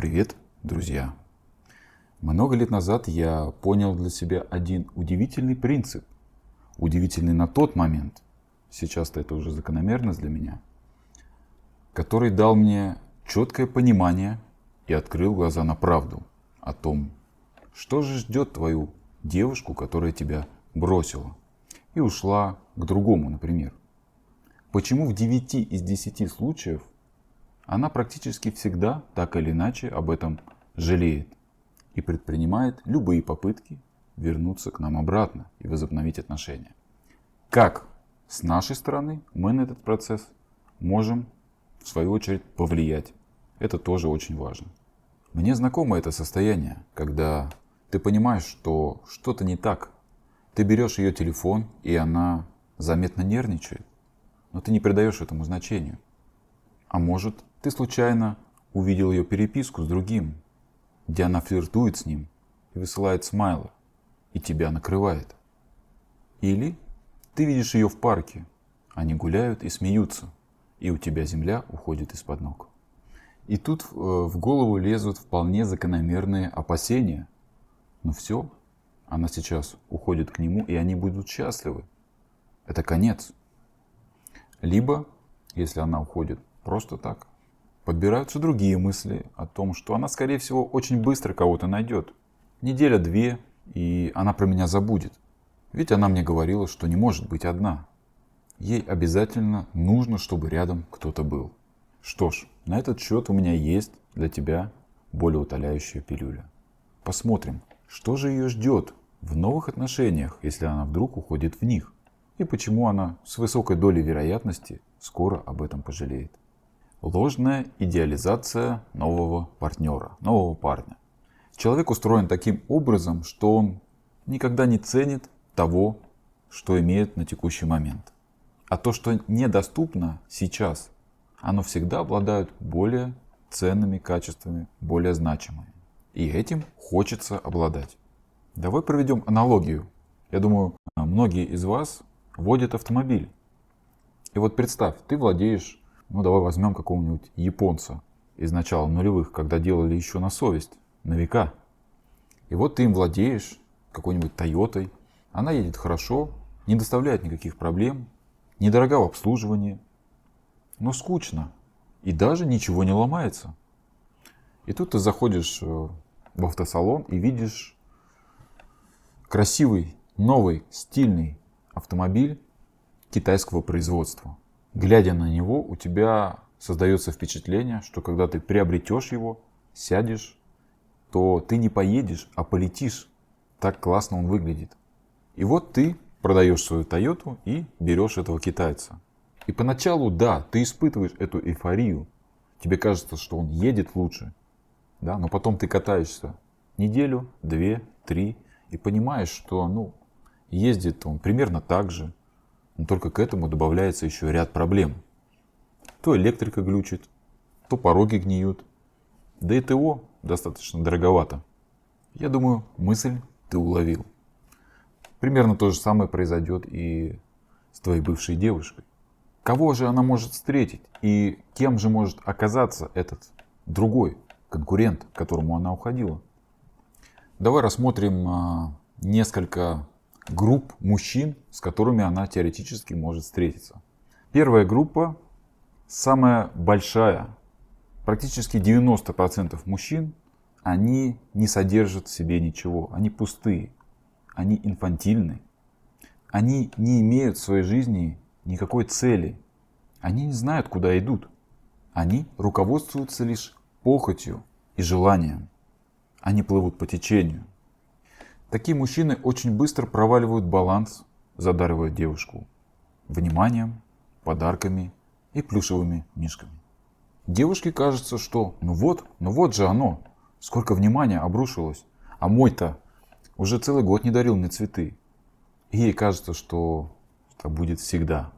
Привет, друзья! Много лет назад я понял для себя один удивительный принцип. Удивительный на тот момент, сейчас-то это уже закономерность для меня, который дал мне четкое понимание и открыл глаза на правду о том, что же ждет твою девушку, которая тебя бросила и ушла к другому, например. Почему в 9 из 10 случаев она практически всегда так или иначе об этом жалеет и предпринимает любые попытки вернуться к нам обратно и возобновить отношения. Как с нашей стороны мы на этот процесс можем, в свою очередь, повлиять? Это тоже очень важно. Мне знакомо это состояние, когда ты понимаешь, что что-то не так. Ты берешь ее телефон, и она заметно нервничает, но ты не придаешь этому значению. А может, ты случайно увидел ее переписку с другим, где она флиртует с ним и высылает смайлы, и тебя накрывает. Или ты видишь ее в парке, они гуляют и смеются, и у тебя земля уходит из-под ног. И тут в голову лезут вполне закономерные опасения. Ну все, она сейчас уходит к нему, и они будут счастливы. Это конец. Либо, если она уходит просто так, подбираются другие мысли о том, что она, скорее всего, очень быстро кого-то найдет. Неделя-две, и она про меня забудет. Ведь она мне говорила, что не может быть одна. Ей обязательно нужно, чтобы рядом кто-то был. Что ж, на этот счет у меня есть для тебя болеутоляющая пилюля. Посмотрим, что же ее ждет в новых отношениях, если она вдруг уходит в них. И почему она с высокой долей вероятности скоро об этом пожалеет. Ложная идеализация нового партнера, нового парня. Человек устроен таким образом, что он никогда не ценит того, что имеет на текущий момент. А то, что недоступно сейчас, оно всегда обладает более ценными качествами, более значимыми. И этим хочется обладать. Давай проведем аналогию. Я думаю, многие из вас водят автомобиль. И вот представь, ты владеешь, давай возьмем какого-нибудь японца из начала нулевых, когда делали еще на совесть, на века. И вот ты им владеешь какой-нибудь Тойотой. Она едет хорошо, не доставляет никаких проблем, недорого в обслуживании, но скучно. И даже ничего не ломается. И тут ты заходишь в автосалон и видишь красивый, новый, стильный автомобиль китайского производства. Глядя на него, у тебя создается впечатление, что когда ты приобретешь его, сядешь, то ты не поедешь, а полетишь. Так классно он выглядит. И вот ты продаешь свою Тойоту и берешь этого китайца. И поначалу, да, ты испытываешь эту эйфорию. Тебе кажется, что он едет лучше. Да? Но потом ты катаешься неделю, 2, 3 и понимаешь, что ездит он примерно так же. Но только к этому добавляется еще ряд проблем. То электрика глючит, то пороги гниют. Да и ТО достаточно дороговато. Я думаю, мысль ты уловил. Примерно то же самое произойдет и с твоей бывшей девушкой. Кого же она может встретить и кем же может оказаться этот другой конкурент, к которому она уходила? Давай рассмотрим несколько групп мужчин, с которыми она теоретически может встретиться. Первая группа, самая большая, практически 90% мужчин, они не содержат в себе ничего, они пустые, они инфантильны, они не имеют в своей жизни никакой цели, они не знают, куда идут, они руководствуются лишь похотью и желанием, они плывут по течению. Такие мужчины очень быстро проваливают баланс, задаривая девушку вниманием, подарками и плюшевыми мишками. Девушке кажется, что ну вот же оно, сколько внимания обрушилось, а мой-то уже целый год не дарил мне цветы. И ей кажется, что это будет всегда.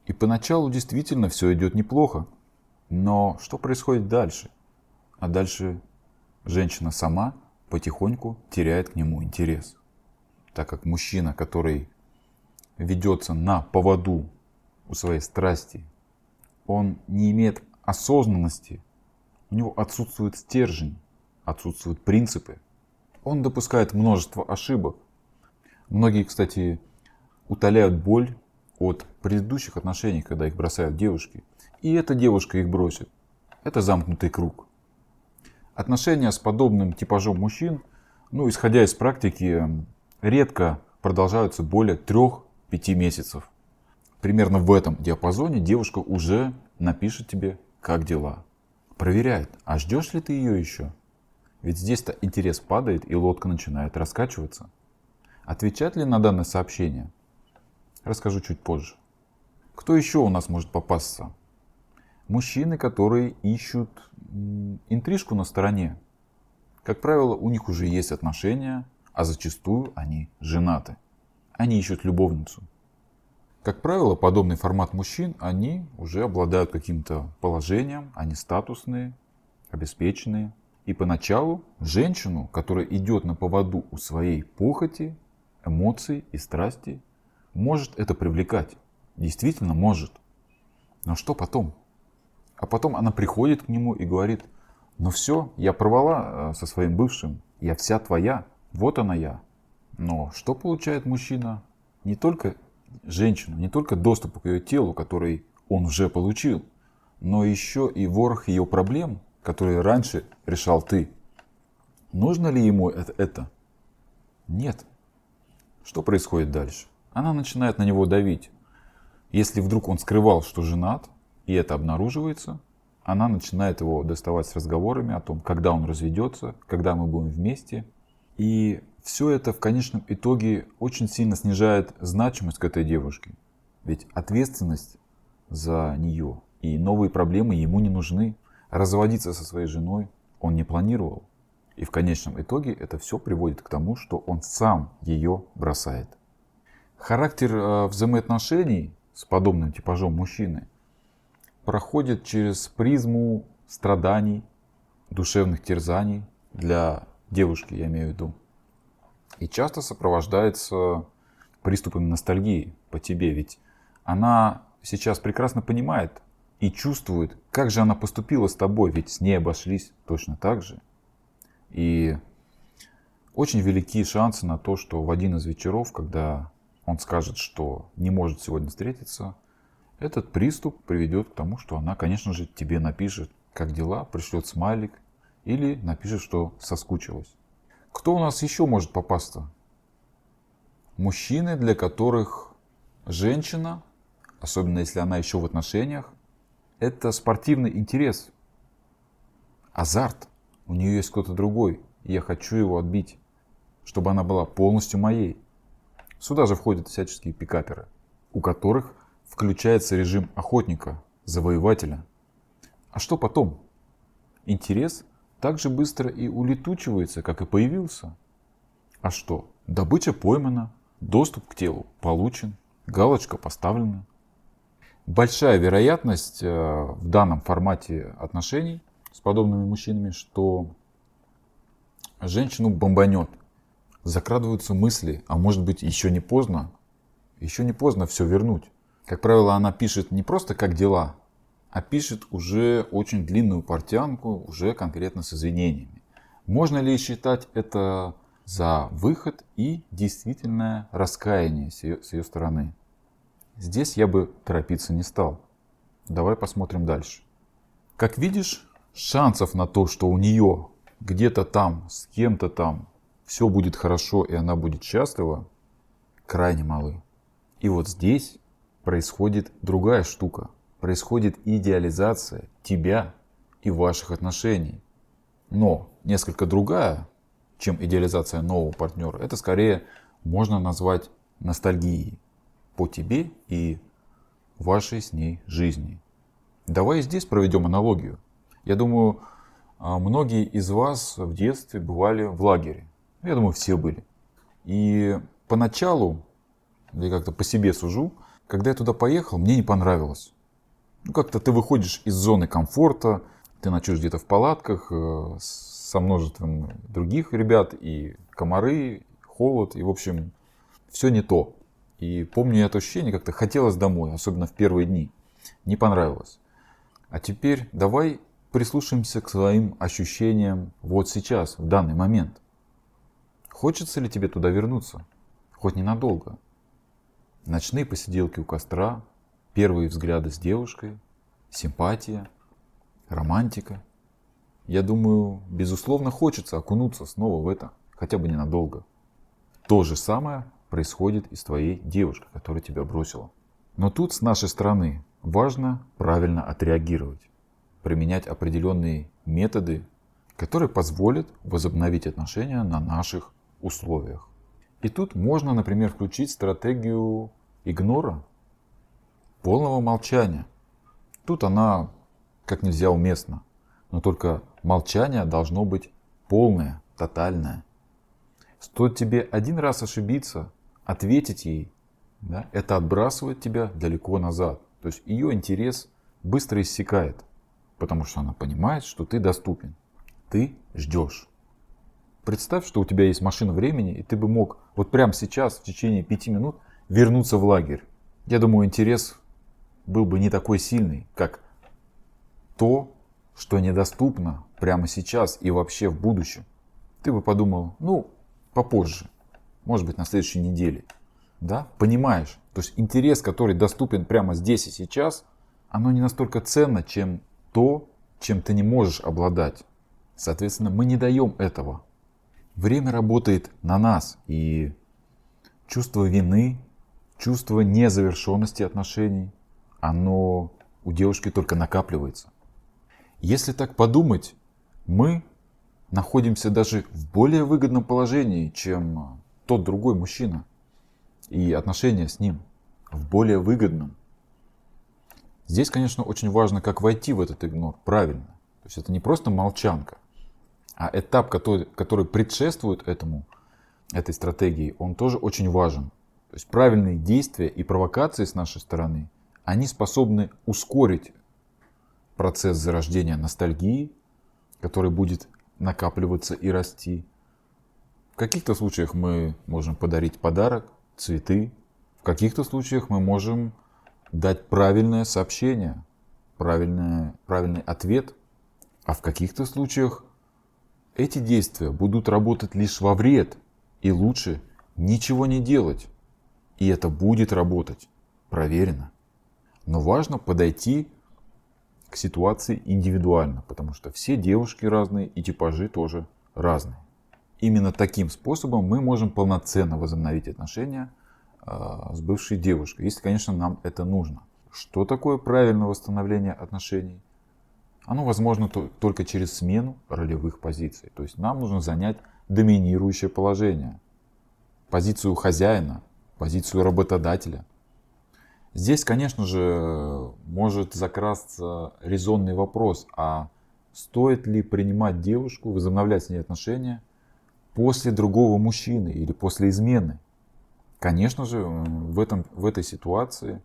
И поначалу действительно все идет неплохо, но что происходит дальше? А дальше женщина сама потихоньку теряет к нему интерес. Так как мужчина, который ведется на поводу у своей страсти, он не имеет осознанности, У него отсутствует стержень, отсутствуют принципы. Он допускает множество ошибок. Многие, кстати, утоляют боль от предыдущих отношений, когда их бросают девушки. И эта девушка их бросит. Это замкнутый круг. Отношения с подобным типажом мужчин, исходя из практики, редко продолжаются более 3-5 месяцев. Примерно в этом диапазоне девушка уже напишет тебе, как дела. Проверяет, а ждешь ли ты ее еще? Ведь здесь-то интерес падает и лодка начинает раскачиваться. Отвечать ли на данное сообщение? Расскажу чуть позже. Кто еще у нас может попасться? Мужчины, которые ищут интрижку на стороне. Как правило, у них уже есть отношения, а зачастую они женаты. Они ищут любовницу. Как правило, подобный формат мужчин, они уже обладают каким-то положением, они статусные, обеспеченные. И поначалу женщину, которая идет на поводу у своей похоти, эмоций и страсти, может это привлекать. Действительно может. Но что потом? А потом она приходит к нему и говорит: ну все, я порвала со своим бывшим, я вся твоя, вот она я. Но что получает мужчина? Не только женщину, не только доступ к ее телу, который он уже получил, но еще и ворох ее проблем, которые раньше решал ты. Нужно ли ему это? Нет. Что происходит дальше? Она начинает на него давить. Если вдруг он скрывал, что женат, и это обнаруживается, она начинает его доставать с разговорами о том, когда он разведется, когда мы будем вместе. И все это в конечном итоге очень сильно снижает значимость к этой девушке. Ведь ответственность за нее и новые проблемы ему не нужны. Разводиться со своей женой он не планировал. И в конечном итоге это все приводит к тому, что он сам ее бросает. Характер взаимоотношений с подобным типажом мужчины проходит через призму страданий, душевных терзаний для девушки, я имею в виду. И часто сопровождается приступами ностальгии по тебе. Ведь она сейчас прекрасно понимает и чувствует, как же она поступила с тобой. Ведь с ней обошлись точно так же. И очень велики шансы на то, что в один из вечеров, когда он скажет, что не может сегодня встретиться, этот приступ приведет к тому, что она, конечно же, тебе напишет, как дела, пришлет смайлик или напишет, что соскучилась. Кто у нас еще может попасться? Мужчины, для которых женщина, особенно если она еще в отношениях, это спортивный интерес, азарт. У нее есть кто-то другой, и я хочу его отбить, чтобы она была полностью моей. Сюда же входят всяческие пикаперы, у которых включается режим охотника, завоевателя. А что потом? Интерес так же быстро и улетучивается, как и появился. А что? Добыча поймана, доступ к телу получен, галочка поставлена. Большая вероятность в данном формате отношений с подобными мужчинами, что женщину бомбанет. Закрадываются мысли, а может быть еще не поздно все вернуть. Как правило, она пишет не просто как дела, а пишет уже очень длинную портянку, уже конкретно с извинениями. Можно ли считать это за выход и действительное раскаяние с ее стороны? Здесь я бы торопиться не стал. Давай посмотрим дальше. Как видишь, шансов на то, что у нее где-то там, с кем-то там все будет хорошо и она будет счастлива, крайне малы. И вот здесь происходит другая штука. Происходит идеализация тебя и ваших отношений. Но несколько другая, чем идеализация нового партнера. Это скорее можно назвать ностальгией по тебе и вашей с ней жизни. Давай здесь проведем аналогию. Я думаю, многие из вас в детстве бывали в лагере. Я думаю, все были. И поначалу, я как-то по себе сужу, когда я туда поехал, мне не понравилось. Как-то ты выходишь из зоны комфорта, ты ночуешь где-то в палатках со множеством других ребят, и комары, холод, и в общем, все не то. И помню это ощущение, как-то хотелось домой, особенно в первые дни. Не понравилось. А теперь давай прислушаемся к своим ощущениям вот сейчас, в данный момент. Хочется ли тебе туда вернуться? Хоть ненадолго. Ночные посиделки у костра, первые взгляды с девушкой, симпатия, романтика. Я думаю, безусловно, хочется окунуться снова в это, хотя бы ненадолго. То же самое происходит и с твоей девушкой, которая тебя бросила. Но тут с нашей стороны важно правильно отреагировать, применять определенные методы, которые позволят возобновить отношения на наших условиях. И тут можно, например, включить стратегию игнора, полного молчания. Тут она как нельзя уместна, но только молчание должно быть полное, тотальное. Стоит тебе один раз ошибиться, ответить ей, да, это отбрасывает тебя далеко назад. То есть ее интерес быстро иссякает, потому что она понимает, что ты доступен, ты ждешь. Представь, что у тебя есть машина времени, и ты бы мог вот прямо сейчас, в течение 5 минут, вернуться в лагерь. Я думаю, интерес был бы не такой сильный, как то, что недоступно прямо сейчас и вообще в будущем. Ты бы подумал, попозже, может быть, на следующей неделе. Да? Понимаешь? То есть интерес, который доступен прямо здесь и сейчас, оно не настолько ценно, чем то, чем ты не можешь обладать. Соответственно, мы не даем этого. Время работает на нас, и чувство вины, чувство незавершенности отношений, оно у девушки только накапливается. Если так подумать, мы находимся даже в более выгодном положении, чем тот другой мужчина. И отношения с ним в более выгодном. Здесь, конечно, очень важно, как войти в этот игнор правильно. То есть это не просто молчанка, а этап, который предшествует этой стратегии, он тоже очень важен. То есть правильные действия и провокации с нашей стороны, они способны ускорить процесс зарождения ностальгии, который будет накапливаться и расти. В каких-то случаях мы можем подарить подарок, цветы. В каких-то случаях мы можем дать правильное сообщение, правильный ответ. А в каких-то случаях эти действия будут работать лишь во вред, и лучше ничего не делать. И это будет работать, проверено. Но важно подойти к ситуации индивидуально, потому что все девушки разные и типажи тоже разные. Именно таким способом мы можем полноценно возобновить отношения с бывшей девушкой, если, конечно, нам это нужно. Что такое правильное восстановление отношений? Оно возможно только через смену ролевых позиций. То есть нам нужно занять доминирующее положение. Позицию хозяина, позицию работодателя. Здесь, конечно же, может закрасться резонный вопрос, а стоит ли принимать девушку, возобновлять с ней отношения после другого мужчины или после измены? Конечно же, в этой ситуации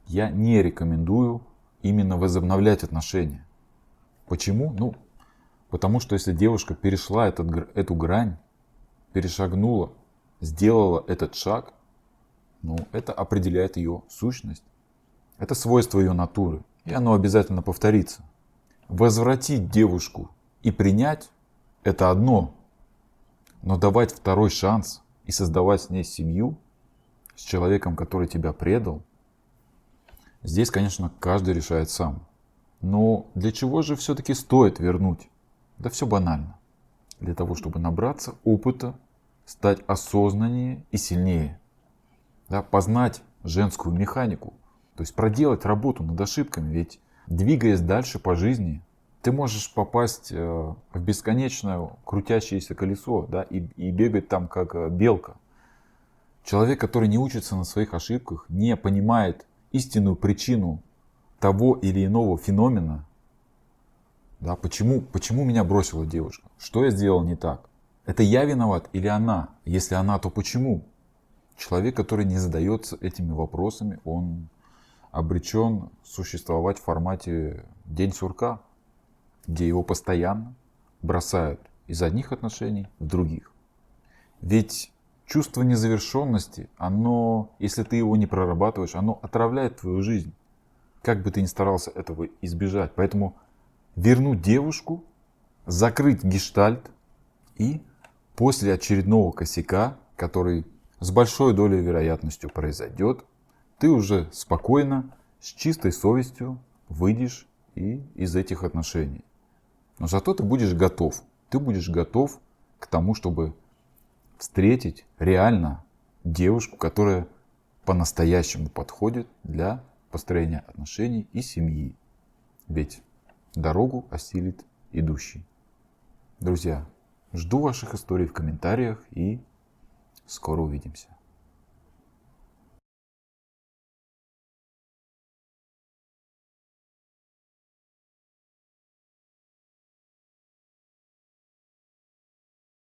я не рекомендую именно возобновлять отношения. Почему? Потому что если девушка перешла эту грань, перешагнула, сделала этот шаг, это определяет ее сущность. Это свойство ее натуры, и оно обязательно повторится. Возвратить девушку и принять – это одно, но давать второй шанс и создавать с ней семью, с человеком, который тебя предал, здесь, конечно, каждый решает сам. Но для чего же все-таки стоит вернуть? Да все банально. Для того, чтобы набраться опыта, стать осознаннее и сильнее. Да, познать женскую механику. То есть проделать работу над ошибками. Ведь двигаясь дальше по жизни, ты можешь попасть в бесконечное крутящееся колесо, да, и бегать там как белка. Человек, который не учится на своих ошибках, не понимает истинную причину того или иного феномена, да, почему меня бросила девушка, что я сделал не так, это я виноват или она, если она, то почему? Человек, который не задается этими вопросами, он обречен существовать в формате день сурка, где его постоянно бросают из одних отношений в других. Ведь чувство незавершенности, оно, если ты его не прорабатываешь, оно отравляет твою жизнь. Как бы ты ни старался этого избежать. Поэтому вернуть девушку, закрыть гештальт и после очередного косяка, который с большой долей вероятностью произойдет, ты уже спокойно, с чистой совестью выйдешь из этих отношений. Но зато ты будешь готов. Ты будешь готов к тому, чтобы встретить реально девушку, которая по-настоящему подходит для построения отношений и семьи. Ведь дорогу осилит идущий. Друзья, жду ваших историй в комментариях и скоро увидимся.